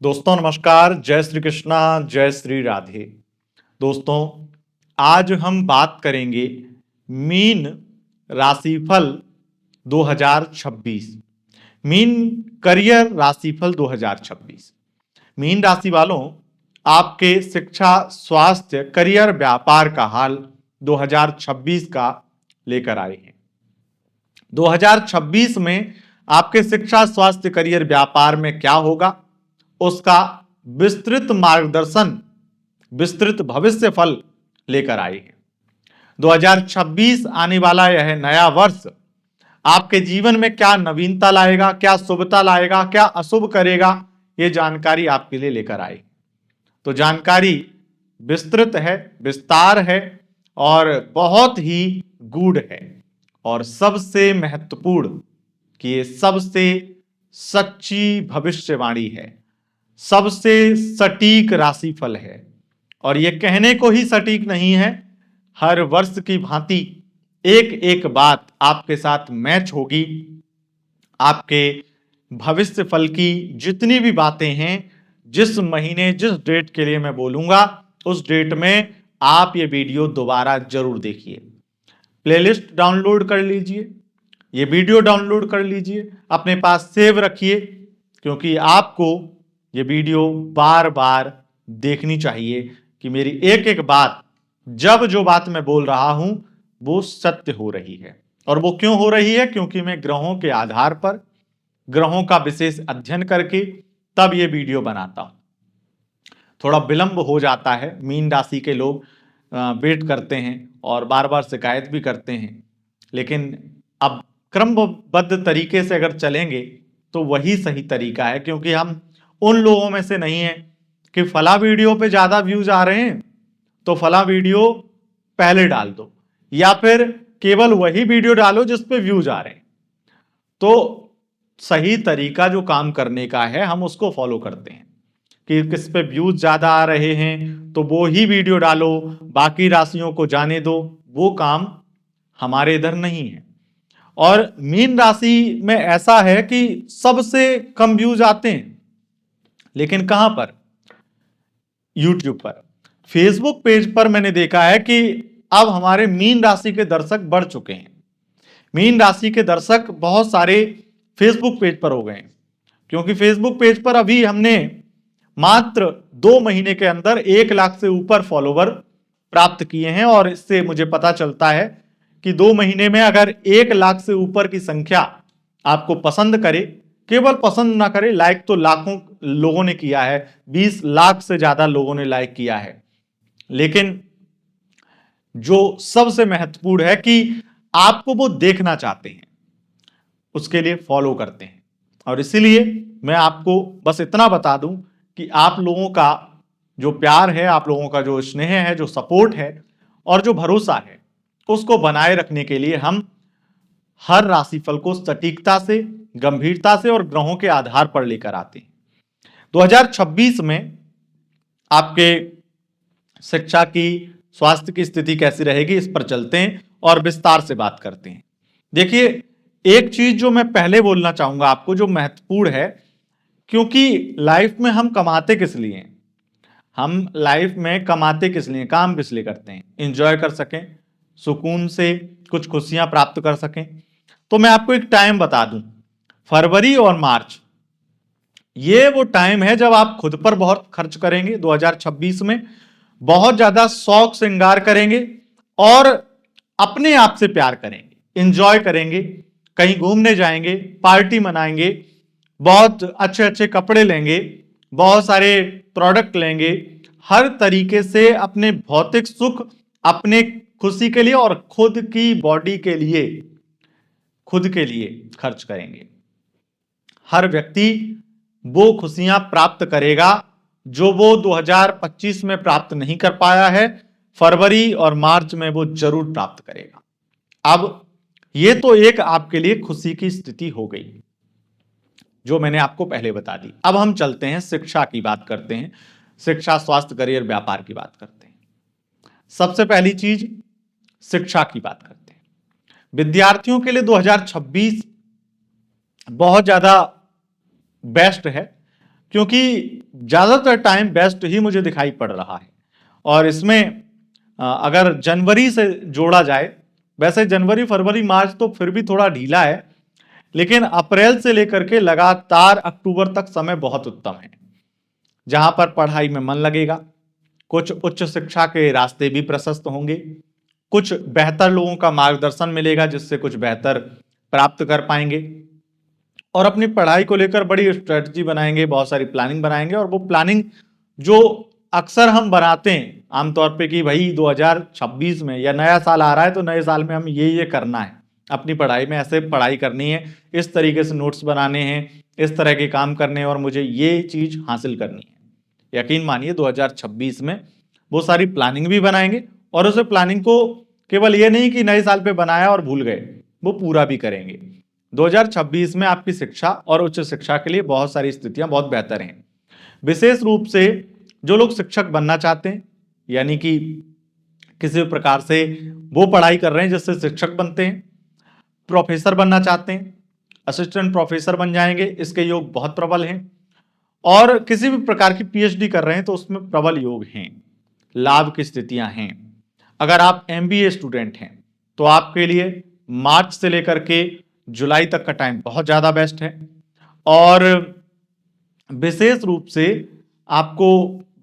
दोस्तों नमस्कार, जय श्री कृष्णा, जय श्री राधे। दोस्तों आज हम बात करेंगे मीन राशिफल 2026। मीन करियर राशिफल 2026। मीन राशि वालों, आपके शिक्षा, स्वास्थ्य, करियर, व्यापार का हाल 2026 का लेकर आए हैं। 2026 में आपके शिक्षा, स्वास्थ्य, करियर, व्यापार में क्या होगा, उसका विस्तृत मार्गदर्शन, विस्तृत भविष्य फल लेकर आए हैं। 2026 आने वाला यह नया वर्ष आपके जीवन में क्या नवीनता लाएगा, क्या शुभता लाएगा, क्या अशुभ करेगा, ये जानकारी आपके लिए लेकर आए। तो जानकारी विस्तृत है, विस्तार है और बहुत ही गूढ़ है और सबसे महत्वपूर्ण कि ये सबसे सच्ची भविष्यवाणी है, सबसे सटीक राशिफल है। और ये कहने को ही सटीक नहीं है, हर वर्ष की भांति एक एक बात आपके साथ मैच होगी। आपके भविष्य फल की जितनी भी बातें हैं, जिस महीने, जिस डेट के लिए मैं बोलूंगा, उस डेट में आप ये वीडियो दोबारा जरूर देखिए। प्लेलिस्ट डाउनलोड कर लीजिए, ये वीडियो डाउनलोड कर लीजिए, अपने पास सेव रखिए, क्योंकि आपको ये वीडियो बार बार देखनी चाहिए कि मेरी एक एक बात, जब जो बात मैं बोल रहा हूं वो सत्य हो रही है। और वो क्यों हो रही है? क्योंकि मैं ग्रहों के आधार पर, ग्रहों का विशेष अध्ययन करके तब ये वीडियो बनाता हूं। थोड़ा विलंब हो जाता है, मीन राशि के लोग वेट करते हैं और बार बार शिकायत भी करते हैं, लेकिन अब क्रमबद्ध तरीके से अगर चलेंगे तो वही सही तरीका है। क्योंकि हम उन लोगों में से नहीं है कि फला वीडियो पे ज्यादा व्यूज आ रहे हैं तो फला वीडियो पहले डाल दो, या फिर केवल वही वीडियो डालो जिस पे व्यूज आ रहे हैं। तो सही तरीका जो काम करने का है, हम उसको फॉलो करते हैं कि किस पे व्यूज ज्यादा आ रहे हैं तो वो ही वीडियो डालो, बाकी राशियों को जाने दो। वो काम हमारे इधर नहीं है। और मीन राशि में ऐसा है कि सबसे कम व्यूज आते हैं, लेकिन कहां पर? यूट्यूब पर। फेसबुक पेज पर मैंने देखा है कि अब हमारे मीन राशि के दर्शक बढ़ चुके हैं। मीन राशि के दर्शक बहुत सारे फेसबुक पेज पर हो गए हैं, क्योंकि फेसबुक पेज पर अभी हमने मात्र 2 महीने के अंदर 1 लाख से ऊपर फॉलोवर प्राप्त किए हैं। और इससे मुझे पता चलता है कि 2 महीने में अगर 1 लाख से ऊपर की संख्या आपको पसंद करे, केवल पसंद ना करे, लाइक तो लाखों लोगों ने किया है, 20 लाख से ज्यादा लोगों ने लाइक किया है, लेकिन जो सबसे महत्वपूर्ण है कि आपको वो देखना चाहते हैं, उसके लिए फॉलो करते हैं। और इसीलिए मैं आपको बस इतना बता दूं कि आप लोगों का जो प्यार है, आप लोगों का जो स्नेह है, जो सपोर्ट है और जो भरोसा है, उसको बनाए रखने के लिए हम हर राशिफल को सटीकता से, गंभीरता से और ग्रहों के आधार पर लेकर आते हैं। 2026 में आपके शिक्षा की, स्वास्थ्य की स्थिति कैसी रहेगी, इस पर चलते हैं और विस्तार से बात करते हैं। देखिए, एक चीज जो मैं पहले बोलना चाहूंगा आपको, जो महत्वपूर्ण है, क्योंकि लाइफ में हम कमाते किस लिए हैं? हम लाइफ में कमाते किस लिए, काम किस लिए करते हैं? एंजॉय कर सकें, सुकून से कुछ खुशियां प्राप्त कर सकें। तो मैं आपको एक टाइम बता दूं, फरवरी और मार्च, ये वो टाइम है जब आप खुद पर बहुत खर्च करेंगे। 2026 में बहुत ज्यादा शौक श्रृंगार करेंगे और अपने आप से प्यार करेंगे, एंजॉय करेंगे, कहीं घूमने जाएंगे, पार्टी मनाएंगे, बहुत अच्छे अच्छे कपड़े लेंगे, बहुत सारे प्रोडक्ट लेंगे, हर तरीके से अपने भौतिक सुख, अपने खुशी के लिए और खुद की बॉडी के लिए, खुद के लिए खर्च करेंगे। हर व्यक्ति वो खुशियां प्राप्त करेगा जो वो 2025 में प्राप्त नहीं कर पाया है, फरवरी और मार्च में वो जरूर प्राप्त करेगा। अब ये तो एक आपके लिए खुशी की स्थिति हो गई, जो मैंने आपको पहले बता दी। अब हम चलते हैं, शिक्षा की बात करते हैं, शिक्षा, स्वास्थ्य, करियर, व्यापार की बात करते हैं। सबसे पहली चीज, शिक्षा की बात करते हैं। विद्यार्थियों के लिए 2026 बहुत ज्यादा बेस्ट है, क्योंकि ज्यादातर टाइम बेस्ट ही मुझे दिखाई पड़ रहा है। और इसमें अगर जनवरी से जोड़ा जाए, वैसे जनवरी फरवरी मार्च तो फिर भी थोड़ा ढीला है, लेकिन अप्रैल से लेकर के लगातार अक्टूबर तक समय बहुत उत्तम है, जहां पर पढ़ाई में मन लगेगा, कुछ उच्च शिक्षा के रास्ते भी प्रशस्त होंगे, कुछ बेहतर लोगों का मार्गदर्शन मिलेगा जिससे कुछ बेहतर प्राप्त कर पाएंगे, और अपनी पढ़ाई को लेकर बड़ी स्ट्रेटजी बनाएंगे, बहुत सारी प्लानिंग बनाएंगे। और वो प्लानिंग जो अक्सर हम बनाते हैं आमतौर पे कि भाई 2026 में या नया साल आ रहा है तो नए साल में हम ये करना है, अपनी पढ़ाई में ऐसे पढ़ाई करनी है, इस तरीके से नोट्स बनाने हैं, इस तरह के काम करने हैं और मुझे ये चीज हासिल करनी है। यकीन मानिए 2026 में वो सारी प्लानिंग भी बनाएंगे, और उस प्लानिंग को केवल ये नहीं कि नए साल पे बनाया और भूल गए, वो पूरा भी करेंगे। 2026 में आपकी शिक्षा और उच्च शिक्षा के लिए बहुत सारी स्थितियां बहुत बेहतर हैं। विशेष रूप से जो लोग शिक्षक बनना चाहते हैं, यानी कि किसी भी प्रकार से वो पढ़ाई कर रहे हैं जिससे शिक्षक बनते हैं, प्रोफेसर बनना चाहते हैं, असिस्टेंट प्रोफेसर बन जाएंगे, इसके योग बहुत प्रबल हैं। और किसी भी प्रकार की पीएचडी कर रहे हैं तो उसमें प्रबल योग हैं, लाभ की स्थितियां हैं। अगर आप एमबीए स्टूडेंट हैं तो आपके लिए मार्च से लेकर के जुलाई तक का टाइम बहुत ज्यादा बेस्ट है। और विशेष रूप से आपको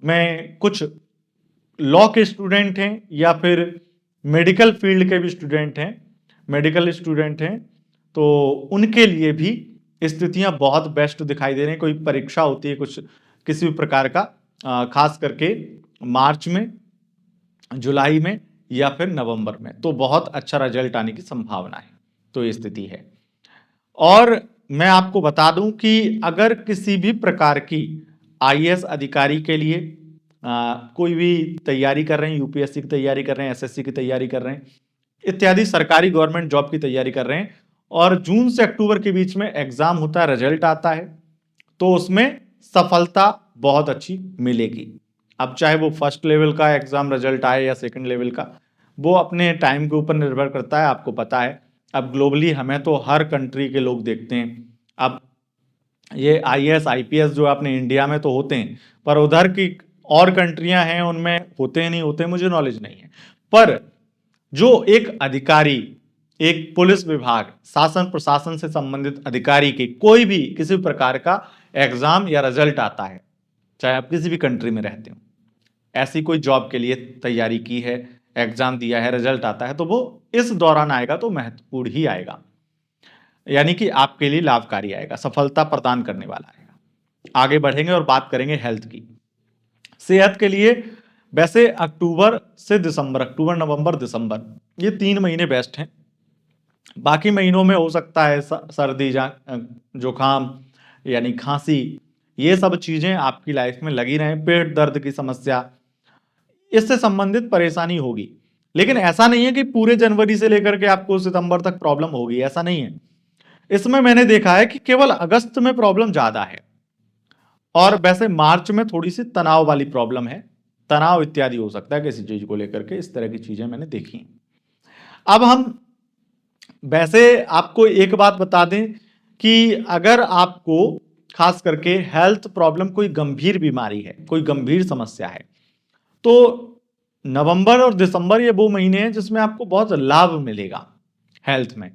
मैं कुछ लॉ के स्टूडेंट हैं या फिर मेडिकल फील्ड के भी स्टूडेंट हैं, मेडिकल स्टूडेंट हैं, तो उनके लिए भी स्थितियां बहुत बेस्ट दिखाई दे रही हैं। कोई परीक्षा होती है कुछ किसी भी प्रकार का, खास करके मार्च में, जुलाई में या फिर नवंबर में, तो बहुत अच्छा रिजल्ट आने की संभावना है। तो ये स्थिति है। और मैं आपको बता दूं कि अगर किसी भी प्रकार की आईएएस अधिकारी के लिए कोई भी तैयारी कर रहे हैं, यूपीएससी की तैयारी कर रहे हैं, एसएससी की तैयारी कर रहे हैं, इत्यादि सरकारी गवर्नमेंट जॉब की तैयारी कर रहे हैं, और जून से अक्टूबर के बीच में एग्जाम होता है, रिजल्ट आता है, तो उसमें सफलता बहुत अच्छी मिलेगी। अब चाहे वो फर्स्ट लेवल का एग्जाम रिजल्ट आए या सेकंड लेवल का, वो अपने टाइम के ऊपर निर्भर करता है। आपको पता है अब ग्लोबली हमें तो हर कंट्री के लोग देखते हैं। अब ये आईएएस आईपीएस जो अपने इंडिया में तो होते हैं, पर उधर की और कंट्रियां हैं उनमें होते नहीं होते मुझे नॉलेज नहीं है। पर जो एक अधिकारी, एक पुलिस विभाग, शासन प्रशासन से संबंधित अधिकारी के कोई भी किसी प्रकार का एग्जाम या रिजल्ट आता है, चाहे आप किसी भी कंट्री में रहते हो, ऐसी कोई जॉब के लिए तैयारी की है, एग्जाम दिया है, रिजल्ट आता है, तो वो इस दौरान आएगा तो महत्वपूर्ण ही आएगा, यानी कि आपके लिए लाभकारी आएगा, सफलता प्रदान करने वाला आएगा। आगे बढ़ेंगे और बात करेंगे हेल्थ की। सेहत के लिए वैसे अक्टूबर से दिसंबर, अक्टूबर नवंबर दिसंबर, ये 3 महीने बेस्ट हैं। बाकी महीनों में हो सकता है सर्दी, जुकाम यानी खांसी, ये सब चीजें आपकी लाइफ में लगी रहें, पेट दर्द की समस्या, इससे संबंधित परेशानी होगी। लेकिन ऐसा नहीं है कि पूरे जनवरी से लेकर के आपको सितंबर तक प्रॉब्लम होगी, ऐसा नहीं है। इसमें मैंने देखा है कि केवल अगस्त में प्रॉब्लम ज्यादा है, और वैसे मार्च में थोड़ी सी तनाव वाली प्रॉब्लम है, तनाव इत्यादि हो सकता है किसी चीज को लेकर के, इस तरह की चीजें मैंने देखी। अब हम वैसे आपको एक बात बता दें कि अगर आपको खास करके हेल्थ प्रॉब्लम, कोई गंभीर बीमारी है, कोई गंभीर समस्या है, तो नवंबर और दिसंबर ये वो महीने हैं जिसमें आपको बहुत लाभ मिलेगा हेल्थ में।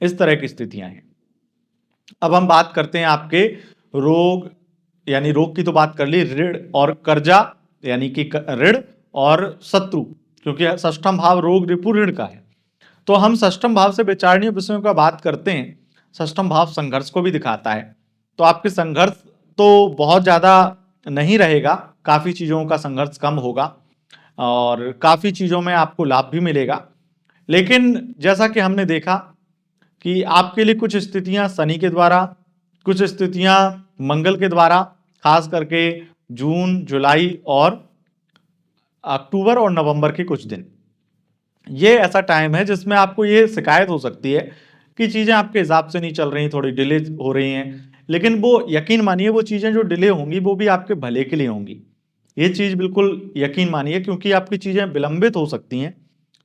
इस तरह की स्थितियां हैं। अब हम बात करते हैं आपके रोग, यानी रोग की तो बात कर ली, ऋण और कर्जा, यानी कि ऋण और शत्रु, क्योंकि षष्ठम भाव रोग रिपु ऋण का है, तो हम षष्ठम भाव से विचारणीय विषयों का बात करते हैं। षष्ठम भाव संघर्ष को भी दिखाता है, तो आपके संघर्ष तो बहुत ज्यादा नहीं रहेगा, काफी चीजों का संघर्ष कम होगा और काफी चीजों में आपको लाभ भी मिलेगा। लेकिन जैसा कि हमने देखा कि आपके लिए कुछ स्थितियां शनि के द्वारा, कुछ स्थितियां मंगल के द्वारा, खास करके जून, जुलाई और अक्टूबर और नवंबर के कुछ दिन, ये ऐसा टाइम है जिसमें आपको ये शिकायत हो सकती है कि चीजें आपके हिसाब से नहीं चल रही, थोड़ी डिले हो रही हैं। लेकिन वो यकीन मानिए, वो चीजें जो डिले होंगी वो भी आपके भले के लिए होंगी, ये चीज बिल्कुल यकीन मानिए, क्योंकि आपकी चीजें विलंबित हो सकती हैं,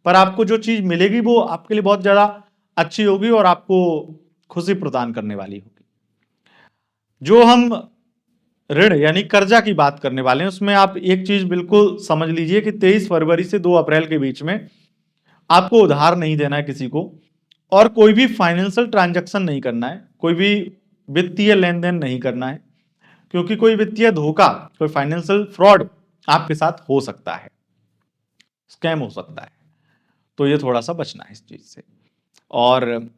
पर आपको जो चीज मिलेगी वो आपके लिए बहुत ज्यादा अच्छी होगी और आपको खुशी प्रदान करने वाली होगी। जो हम ऋण यानी कर्जा की बात करने वाले हैं, उसमें आप एक चीज बिल्कुल समझ लीजिए कि 23 फरवरी से 2 अप्रैल के बीच में आपको उधार नहीं देना है किसी को, और कोई भी फाइनेंशियल ट्रांजैक्शन नहीं करना है, कोई भी वित्तीय लेन देन नहीं करना है, क्योंकि कोई वित्तीय धोखा, कोई फाइनेंशियल फ्रॉड आपके साथ हो सकता है, स्कैम हो सकता है। तो ये थोड़ा सा बचना है इस चीज से। और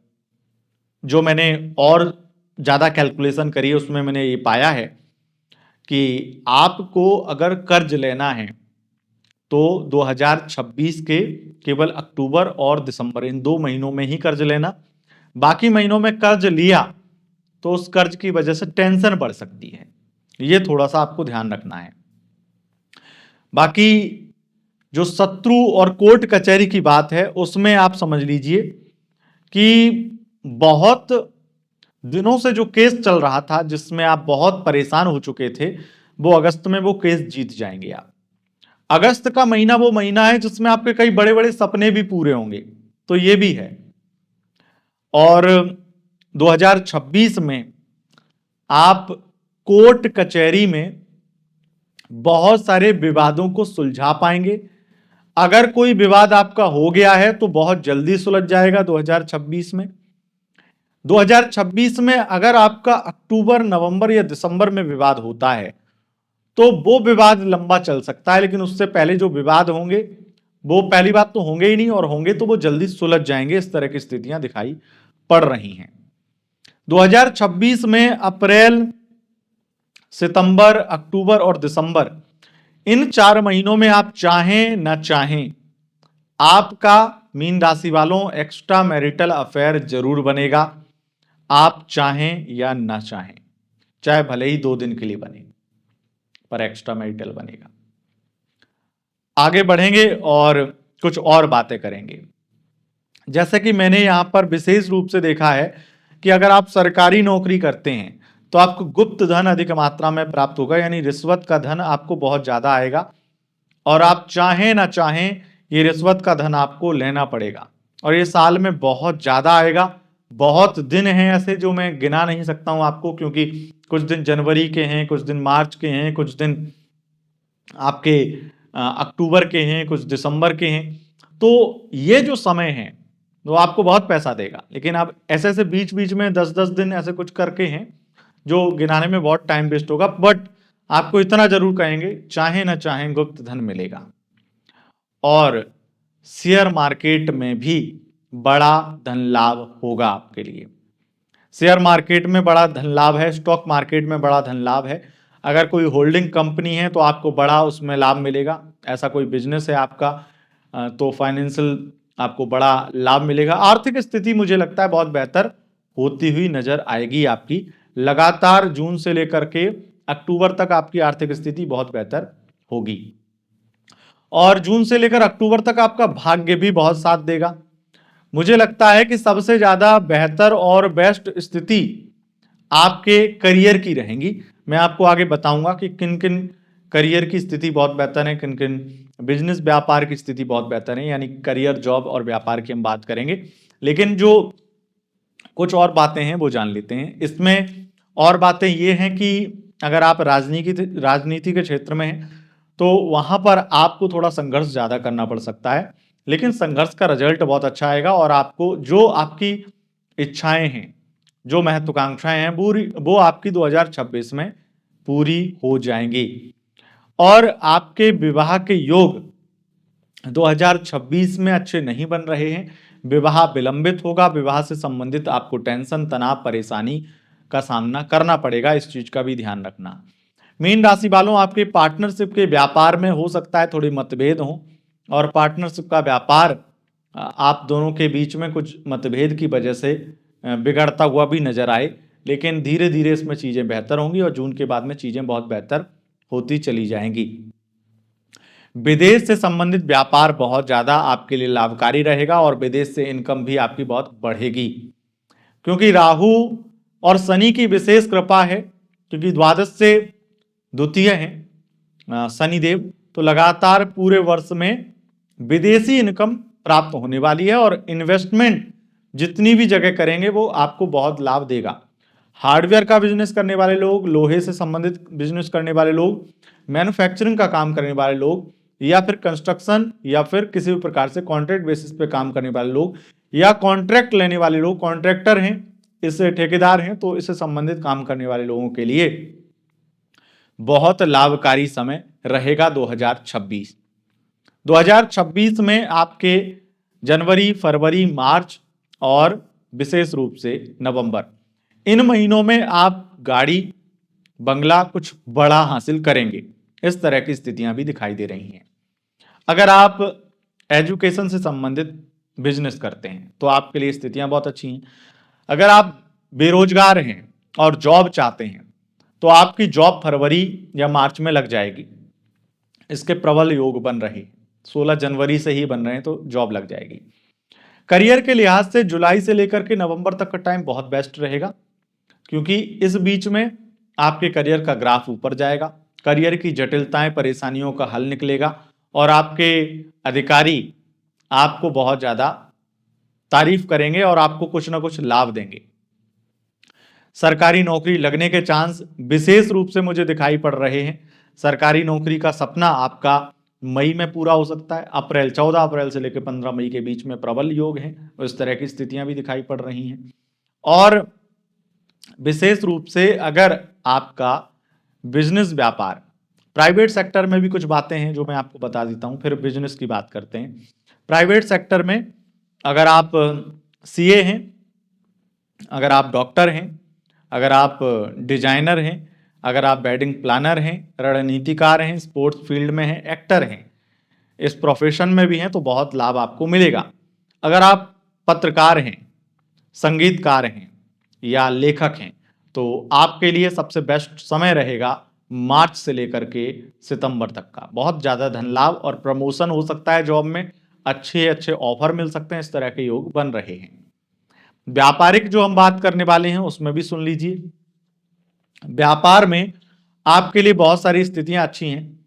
जो मैंने और ज्यादा कैलकुलेशन करी है उसमें मैंने ये पाया है कि आपको अगर कर्ज लेना है तो 2026 के केवल अक्टूबर और दिसंबर इन 2 महीनों में ही कर्ज लेना। बाकी महीनों में कर्ज लिया तो उस कर्ज की वजह से टेंशन बढ़ सकती है, ये थोड़ा सा आपको ध्यान रखना है। बाकी जो शत्रु और कोर्ट कचहरी की बात है उसमें आप समझ लीजिए कि बहुत दिनों से जो केस चल रहा था जिसमें आप बहुत परेशान हो चुके थे, वो अगस्त में वो केस जीत जाएंगे आप। अगस्त का महीना वो महीना है जिसमें आपके कई बड़े बड़े सपने भी पूरे होंगे, तो ये भी है। और 2026 में आप कोर्ट कचहरी में बहुत सारे विवादों को सुलझा पाएंगे। अगर कोई विवाद आपका हो गया है तो बहुत जल्दी सुलझ जाएगा 2026 में। 2026 में अगर आपका अक्टूबर, नवंबर या दिसंबर में विवाद होता है तो वो विवाद लंबा चल सकता है, लेकिन उससे पहले जो विवाद होंगे वो पहली बात तो होंगे ही नहीं, और होंगे तो वो जल्दी सुलझ जाएंगे। इस तरह की स्थितियां दिखाई पड़ रही हैं। 2026 में अप्रैल, सितंबर, अक्टूबर और दिसंबर, इन 4 महीनों में आप चाहें ना चाहें आपका, मीन राशि वालों, एक्स्ट्रा मैरिटल अफेयर जरूर बनेगा। आप चाहें या ना चाहें, चाहे भले ही 2 दिन के लिए बने, पर एक्स्ट्रा मैरिटल बनेगा। आगे बढ़ेंगे और कुछ और बातें करेंगे। जैसे कि मैंने यहां पर विशेष रूप से देखा है कि अगर आप सरकारी नौकरी करते हैं तो आपको गुप्त धन अधिक मात्रा में प्राप्त होगा, यानी रिश्वत का धन आपको बहुत ज्यादा आएगा, और आप चाहें ना चाहें ये रिश्वत का धन आपको लेना पड़ेगा, और ये साल में बहुत ज्यादा आएगा। बहुत दिन हैं ऐसे जो मैं गिना नहीं सकता हूं आपको, क्योंकि कुछ दिन जनवरी के हैं, कुछ दिन मार्च के हैं, कुछ दिन आपके अक्टूबर के हैं, कुछ दिसंबर के हैं। तो ये जो समय है वो आपको बहुत पैसा देगा, लेकिन आप ऐसे ऐसे बीच बीच में 10-10 दिन ऐसे कुछ करके हैं जो गिनाने में बहुत टाइम वेस्ट होगा, बट आपको इतना जरूर कहेंगे चाहे ना चाहे गुप्त धन मिलेगा। और शेयर मार्केट में भी बड़ा धन लाभ होगा आपके लिए। शेयर मार्केट में बड़ा धन लाभ है, स्टॉक मार्केट में बड़ा धन लाभ है। अगर कोई होल्डिंग कंपनी है तो आपको बड़ा उसमें लाभ मिलेगा। ऐसा कोई बिजनेस है आपका तो फाइनेंशियल आपको बड़ा लाभ मिलेगा। आर्थिक स्थिति मुझे लगता है बहुत बेहतर होती हुई नजर आएगी आपकी। लगातार जून से लेकर के अक्टूबर तक आपकी आर्थिक स्थिति बहुत बेहतर होगी, और जून से लेकर अक्टूबर तक आपका भाग्य भी बहुत साथ देगा। मुझे लगता है कि सबसे ज्यादा बेहतर और बेस्ट स्थिति आपके करियर की रहेंगी। मैं आपको आगे बताऊंगा कि किन किन करियर की स्थिति बहुत बेहतर है, किन किन बिजनेस व्यापार की स्थिति बहुत बेहतर है, यानी करियर, जॉब और व्यापार की हम बात करेंगे। लेकिन जो कुछ और बातें हैं वो जान लेते हैं। इसमें और बातें ये हैं कि अगर आप राजनीति के क्षेत्र में हैं तो वहां पर आपको थोड़ा संघर्ष ज्यादा करना पड़ सकता है, लेकिन संघर्ष का रिजल्ट बहुत अच्छा आएगा, और आपको जो आपकी इच्छाएं हैं, जो महत्वाकांक्षाएं हैं, वो आपकी 2026 में पूरी हो जाएंगी। और आपके विवाह के योग 2026 में अच्छे नहीं बन रहे हैं, विवाह विलंबित होगा। विवाह से संबंधित आपको टेंशन, तनाव, परेशानी का सामना करना पड़ेगा, इस चीज का भी ध्यान रखना। मीन राशि वालों, आपके पार्टनरशिप के व्यापार में हो सकता है थोड़ी मतभेद हो, और पार्टनरशिप का व्यापार आप दोनों के बीच में कुछ मतभेद की वजह से बिगड़ता हुआ भी नजर आए, लेकिन धीरे धीरे इसमें चीजें बेहतर होंगी और जून के बाद में चीजें बहुत बेहतर होती चली जाएंगी। विदेश से संबंधित व्यापार बहुत ज्यादा आपके लिए लाभकारी रहेगा, और विदेश से इनकम भी आपकी बहुत बढ़ेगी, क्योंकि राहु और शनि की विशेष कृपा है, क्योंकि द्वादश से द्वितीय है शनिदेव, तो लगातार पूरे वर्ष में विदेशी इनकम प्राप्त होने वाली है, और इन्वेस्टमेंट जितनी भी जगह करेंगे वो आपको बहुत लाभ देगा। हार्डवेयर का बिजनेस करने वाले लोग, लोहे से संबंधित बिजनेस करने वाले लोग, मैन्युफैक्चरिंग का काम करने वाले लोग, या फिर कंस्ट्रक्शन या फिर किसी भी प्रकार से कॉन्ट्रैक्ट बेसिस पे काम करने वाले लोग, या कॉन्ट्रैक्ट लेने वाले लोग, कॉन्ट्रैक्टर हैं, इससे ठेकेदार हैं, तो इससे संबंधित काम करने वाले लोगों के लिए बहुत लाभकारी समय रहेगा 2026। 2026 में आपके जनवरी, फरवरी, मार्च और विशेष रूप से नवंबर, इन महीनों में आप गाड़ी, बंगला कुछ बड़ा हासिल करेंगे। इस तरह की स्थितियां भी दिखाई दे रही हैं। अगर आप एजुकेशन से संबंधित बिजनेस करते हैं तो आपके लिए स्थितियां बहुत अच्छी हैं। अगर आप बेरोजगार हैं और जॉब चाहते हैं तो आपकी जॉब फरवरी या मार्च में लग जाएगी। इसके प्रबल योग बन रहे हैं, 16 जनवरी से ही बन रहे हैं, तो जॉब लग जाएगी। करियर के लिहाज से जुलाई से लेकर के नवंबर तक का टाइम बहुत बेस्ट रहेगा, क्योंकि इस बीच में आपके करियर का ग्राफ ऊपर जाएगा, करियर की जटिलताएं, परेशानियों का हल निकलेगा और आपके अधिकारी आपको बहुत ज्यादा तारीफ करेंगे और आपको कुछ ना कुछ लाभ देंगे। सरकारी नौकरी लगने के चांस विशेष रूप से मुझे दिखाई पड़ रहे हैं। सरकारी नौकरी का सपना आपका मई में पूरा हो सकता है। 14 अप्रैल से लेकर 15 मई के बीच में प्रबल योग है, इस तरह की स्थितियां भी दिखाई पड़ रही हैं। और विशेष रूप से अगर आपका बिजनेस, व्यापार, प्राइवेट सेक्टर में भी कुछ बातें हैं जो मैं आपको बता देता हूं, फिर बिजनेस की बात करते हैं। प्राइवेट सेक्टर में अगर आप सीए हैं, अगर आप डॉक्टर हैं, अगर आप डिजाइनर हैं, अगर आप वेडिंग प्लानर हैं, रणनीतिकार हैं, स्पोर्ट्स फील्ड में हैं, एक्टर हैं, इस प्रोफेशन में भी हैं, तो बहुत लाभ आपको मिलेगा। अगर आप पत्रकार हैं, संगीतकार हैं या लेखक हैं तो आपके लिए सबसे बेस्ट समय रहेगा मार्च से लेकर के सितंबर तक का। बहुत ज़्यादा धन लाभ और प्रमोशन हो सकता है, जॉब में अच्छे अच्छे ऑफर मिल सकते हैं, इस तरह के योग बन रहे हैं। व्यापारिक जो हम बात करने वाले हैं उसमें भी सुन लीजिए। व्यापार में आपके लिए बहुत सारी स्थितियां अच्छी हैं,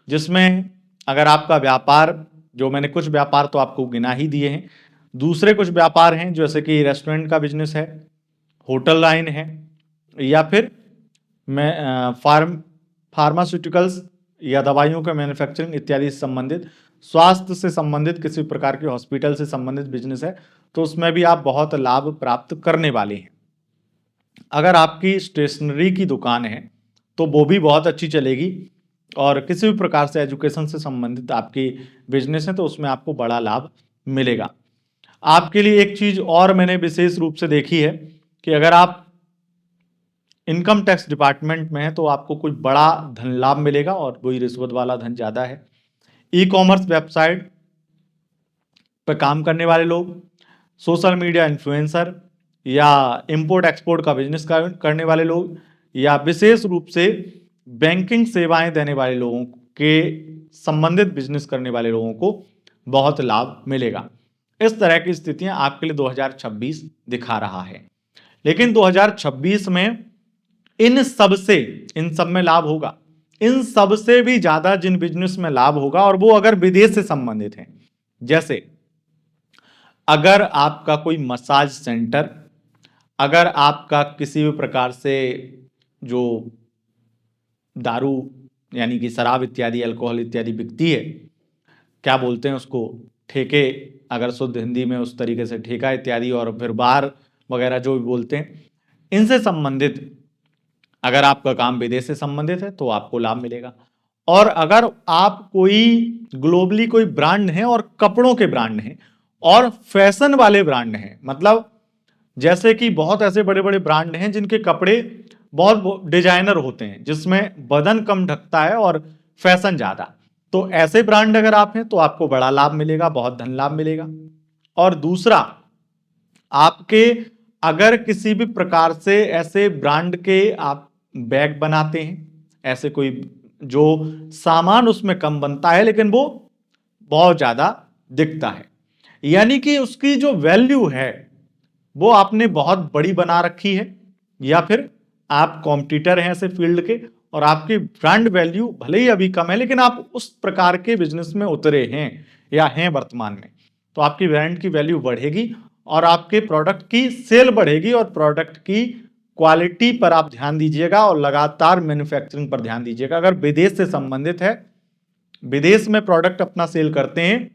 जिसमें अगर आपका व्यापार, जो मैंने कुछ व्यापार तो आपको गिना ही दिए हैं, दूसरे कुछ व्यापार हैं जैसे कि रेस्टोरेंट का बिजनेस है, होटल लाइन है, या फिर फार्मास्यूटिकल्स या दवाइयों का मैन्युफैक्चरिंग इत्यादि से संबंधित, स्वास्थ्य से संबंधित किसी प्रकार के हॉस्पिटल से संबंधित बिजनेस है, तो उसमें भी आप बहुत लाभ प्राप्त करने वाले हैं। अगर आपकी स्टेशनरी की दुकान है तो वो भी बहुत अच्छी चलेगी, और किसी भी प्रकार से एजुकेशन से संबंधित आपकी बिजनेस है तो उसमें आपको बड़ा लाभ मिलेगा। आपके लिए एक चीज और मैंने विशेष रूप से देखी है कि अगर आप इनकम टैक्स डिपार्टमेंट में है तो आपको कुछ बड़ा धन लाभ मिलेगा, और वही रिश्वत वाला धन ज्यादा है। ई कॉमर्स वेबसाइट पर काम करने वाले लोग, सोशल मीडिया इन्फ्लुएंसर या इंपोर्ट एक्सपोर्ट का बिजनेस करने वाले लोग, या विशेष रूप से बैंकिंग सेवाएं देने वाले लोगों के संबंधित बिजनेस करने वाले लोगों को बहुत लाभ मिलेगा। इस तरह की स्थितियां आपके लिए 2026 दिखा रहा है। लेकिन 2026 में इन सब में लाभ होगा। इन सब से भी ज्यादा जिन बिजनेस में लाभ होगा, और वो अगर विदेश से संबंधित हैं, जैसे अगर आपका कोई मसाज सेंटर, अगर आपका किसी भी प्रकार से जो दारू यानी कि शराब इत्यादि, अल्कोहल इत्यादि बिकती है, क्या बोलते हैं उसको, ठेके, अगर शुद्ध हिंदी में उस तरीके से ठेका इत्यादि, और फिर बार वगैरह जो भी बोलते हैं, इनसे संबंधित अगर आपका काम विदेश से संबंधित है तो आपको लाभ मिलेगा। और अगर आप कोई ग्लोबली कोई ब्रांड है और कपड़ों के ब्रांड हैं और फैशन वाले ब्रांड हैं, मतलब जैसे कि बहुत ऐसे बड़े बड़े ब्रांड हैं जिनके कपड़े बहुत डिजाइनर होते हैं, जिसमें बदन कम ढकता है और फैशन ज्यादा, तो ऐसे ब्रांड अगर आप हैं तो आपको बड़ा लाभ मिलेगा, बहुत धन लाभ मिलेगा। और दूसरा, आपके अगर किसी भी प्रकार से ऐसे ब्रांड के आप बैग बनाते हैं, ऐसे कोई जो सामान उसमें कम बनता है लेकिन वो बहुत ज्यादा दिखता है, यानी कि उसकी जो वैल्यू है वो आपने बहुत बड़ी बना रखी है, या फिर आप कॉम्पिटिटर हैं ऐसे फील्ड के और आपकी ब्रांड वैल्यू भले ही अभी कम है लेकिन आप उस प्रकार के बिजनेस में उतरे हैं या हैं वर्तमान में, तो आपकी ब्रांड की वैल्यू बढ़ेगी और आपके प्रोडक्ट की सेल बढ़ेगी और प्रोडक्ट की क्वालिटी पर आप ध्यान दीजिएगा और लगातार मैन्युफैक्चरिंग पर ध्यान दीजिएगा। अगर विदेश से संबंधित है, विदेश में प्रोडक्ट अपना सेल करते हैं,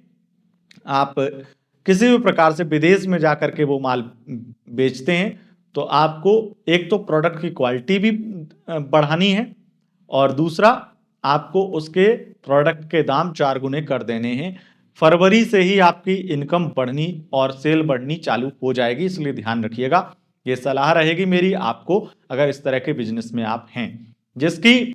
आप किसी भी प्रकार से विदेश में जाकर के वो माल बेचते हैं, तो आपको एक तो प्रोडक्ट की क्वालिटी भी बढ़ानी है और दूसरा आपको उसके प्रोडक्ट के दाम 4 गुने कर देने हैं। फरवरी से ही आपकी इनकम बढ़नी और सेल बढ़नी चालू हो जाएगी, इसलिए ध्यान रखिएगा। ये सलाह रहेगी मेरी आपको, अगर इस तरह के बिजनेस में आप हैं, जिसकी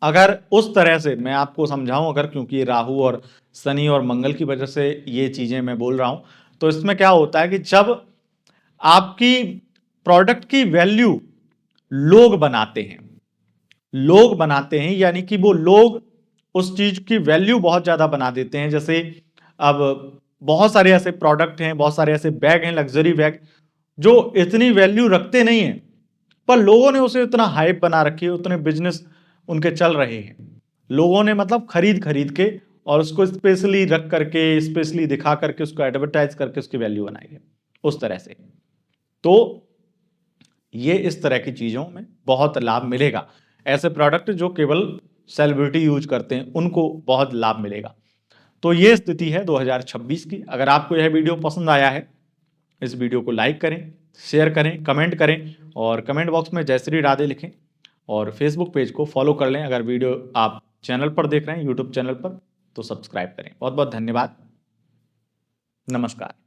अगर उस तरह से मैं आपको समझाऊं, अगर क्योंकि राहु और शनि और मंगल की वजह से ये चीजें मैं बोल रहा हूं, तो इसमें क्या होता है कि जब आपकी प्रोडक्ट की वैल्यू लोग बनाते हैं, यानी कि वो लोग उस चीज की वैल्यू बहुत ज्यादा बना देते हैं। जैसे अब बहुत सारे ऐसे प्रोडक्ट हैं, बहुत सारे ऐसे बैग हैं, लग्जरी बैग, जो इतनी वैल्यू रखते नहीं हैं, पर लोगों ने उसे इतना हाइप बना रखी है, उतने बिजनेस उनके चल रहे हैं। लोगों ने मतलब खरीद खरीद के और उसको स्पेशली रख करके, स्पेशली दिखा करके, उसको एडवर्टाइज करके उसकी वैल्यू बनाई है उस तरह से। तो ये इस तरह की चीजों में बहुत लाभ मिलेगा। ऐसे प्रोडक्ट जो केवल सेलिब्रिटी यूज करते हैं, उनको बहुत लाभ मिलेगा। तो ये स्थिति है 2026 की। अगर आपको यह वीडियो पसंद आया है, इस वीडियो को लाइक करें, शेयर करें, कमेंट करें और कमेंट बॉक्स में जय श्री राधे लिखें और फेसबुक पेज को फॉलो कर लें। अगर वीडियो आप चैनल पर देख रहे हैं, यूट्यूब चैनल पर, तो सब्सक्राइब करें। बहुत बहुत धन्यवाद। नमस्कार।